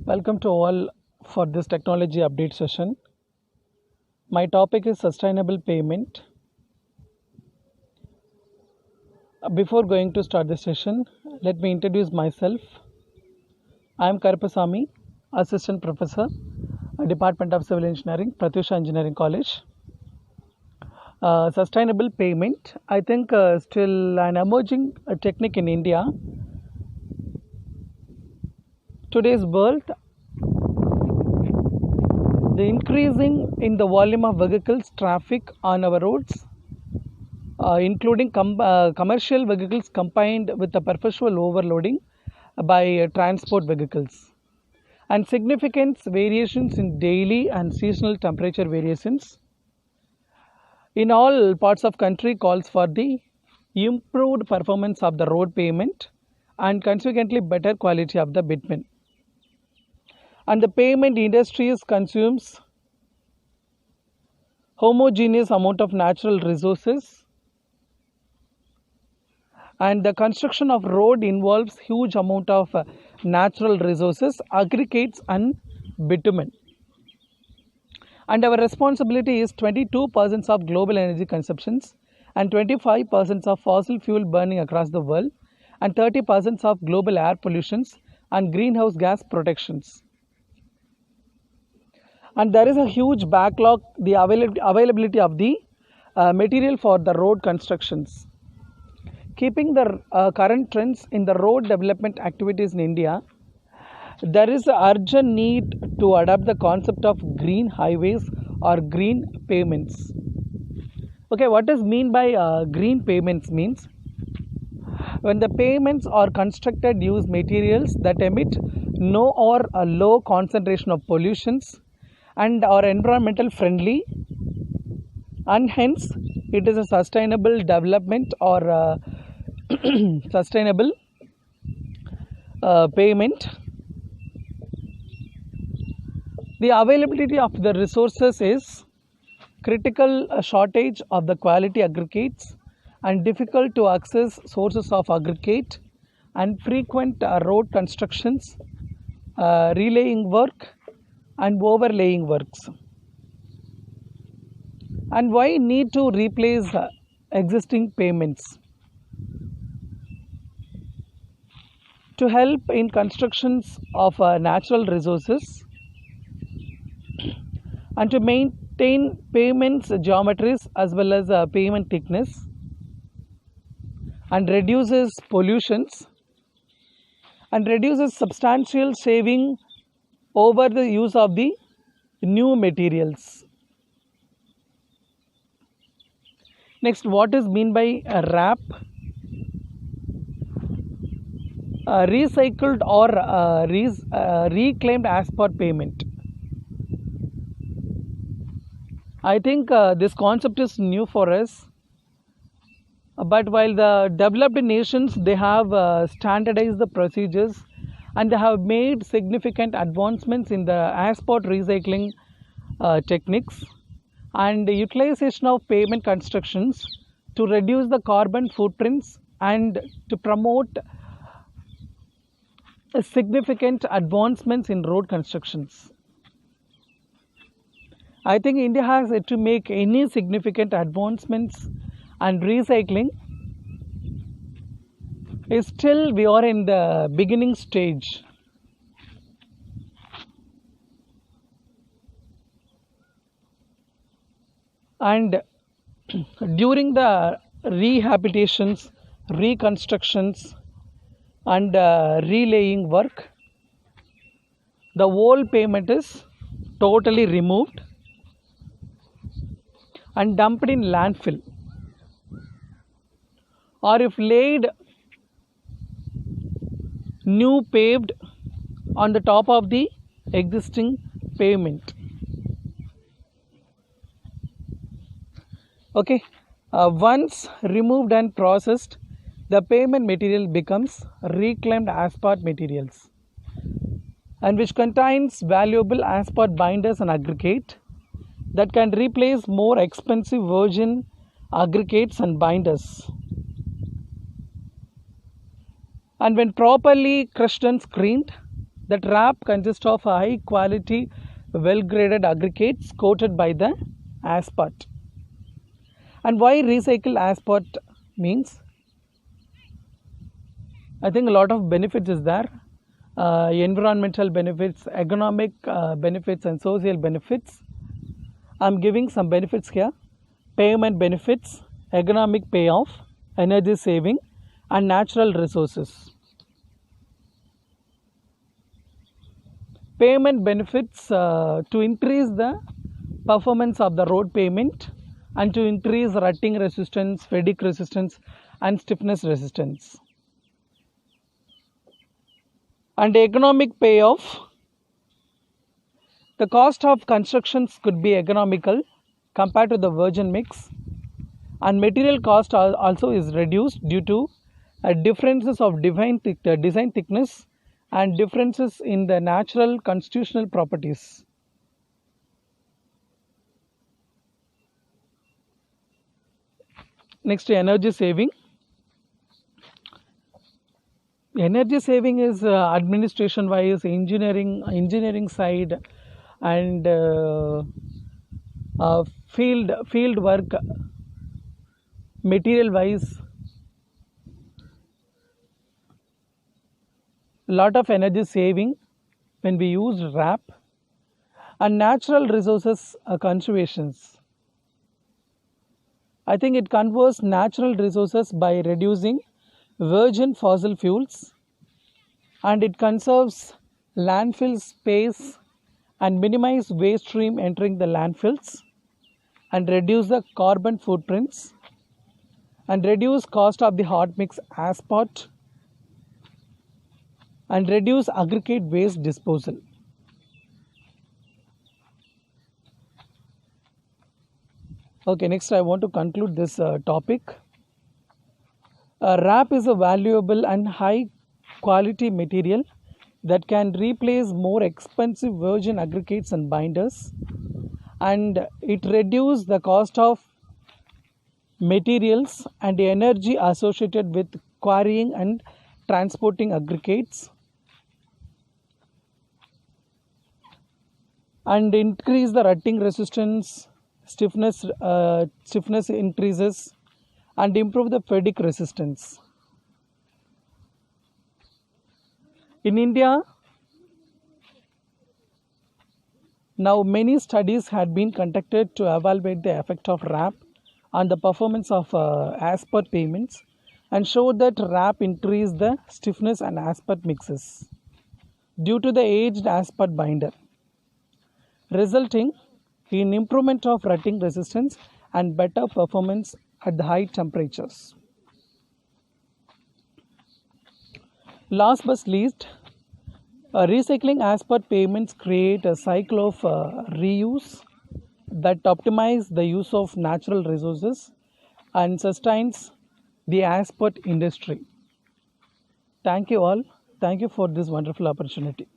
Welcome to all for this technology update session. My topic is sustainable payment. Before going to start the session, let me introduce myself. I am Karpasamy, Assistant Professor, Department of Civil Engineering, Pratyusha Engineering College. Sustainable payment, I think still an emerging technique in India. Today's world, the increasing in the volume of vehicles traffic on our roads, including commercial vehicles combined with the perpetual overloading by transport vehicles, and significant variations in daily and seasonal temperature variations in all parts of country calls for the improved performance of the road pavement and consequently better quality of the bitumen. And the pavement industries consumes homogeneous amount of natural resources, and the construction of road involves huge amount of natural resources, aggregates and bitumen. And our responsibility is 22% of global energy consumptions and 25% of fossil fuel burning across the world and 30% of global air pollutions and greenhouse gas protections. And there is a huge backlog, the availability of the material for the road constructions. Keeping the current trends in the road development activities in India, there is an urgent need to adopt the concept of green highways or green pavements. Okay, what is mean by green pavements means when the pavements are constructed use materials that emit no or a low concentration of pollutions and are environmental friendly, and hence it is a sustainable development or sustainable payment. The availability of the resources is critical shortage of the quality aggregates and difficult to access sources of aggregate and frequent road constructions, relaying work and overlaying works. And why need to replace existing payments? To help in constructions of natural resources and to maintain payments geometries as well as payment thickness, and reduces pollutions and reduces substantial saving over the use of the new materials. Next, what is mean by RAP? Recycled or reclaimed asphalt payment. I think this concept is new for us, but while the developed nations, they have standardized the procedures and they have made significant advancements in the asphalt recycling techniques and the utilization of pavement constructions to reduce the carbon footprints and to promote significant advancements in road constructions. I think India has yet to make any significant advancements, and recycling is still we are in the beginning stage. And during the rehabilitations, reconstructions and relaying work, the whole pavement is totally removed and dumped in landfill, or if laid new paved on the top of the existing pavement. Okay, once removed and processed, the pavement material becomes reclaimed asphalt materials, and which contains valuable asphalt binders and aggregate that can replace more expensive virgin aggregates and binders. And when properly crushed and screened, That wrap consists of high quality, well graded aggregates coated by the asphalt. And why recycle asphalt means? I think a lot of benefits is there. Environmental benefits, economic benefits, and social benefits. I'm giving some benefits here: payment benefits, economic payoff, energy saving, and natural resources. Payment benefits to increase the performance of the road pavement and to increase rutting resistance, fatigue resistance, and stiffness resistance. And economic payoff, the cost of constructions could be economical compared to the virgin mix, and material cost also is reduced due to differences of design thickness and differences in the natural constitutional properties. Next, energy saving. Energy saving is administration wise, engineering side, and field work, material wise. Lot of energy saving when we use wrap. And natural resources conservations. I think it conserves natural resources by reducing virgin fossil fuels, and it conserves landfill space and minimize waste stream entering the landfills, and reduce the carbon footprints, and reduce cost of the hot mix asphalt, and reduce aggregate waste disposal. Okay, next I want to conclude this topic. Wrap is a valuable and high quality material that can replace more expensive virgin aggregates and binders, and it reduces the cost of materials and the energy associated with quarrying and transporting aggregates, and increase the rutting resistance, stiffness increases, and improve the fatigue resistance. In India, now many studies had been conducted to evaluate the effect of wrap on the performance of asphalt pavements, and showed that wrap increased the stiffness and asphalt mixes due to the aged asphalt binder, resulting in improvement of rutting resistance and better performance at the high temperatures. Last but least, recycling asphalt pavements create a cycle of reuse that optimize the use of natural resources and sustains the asphalt industry. Thank you all. Thank you for this wonderful opportunity.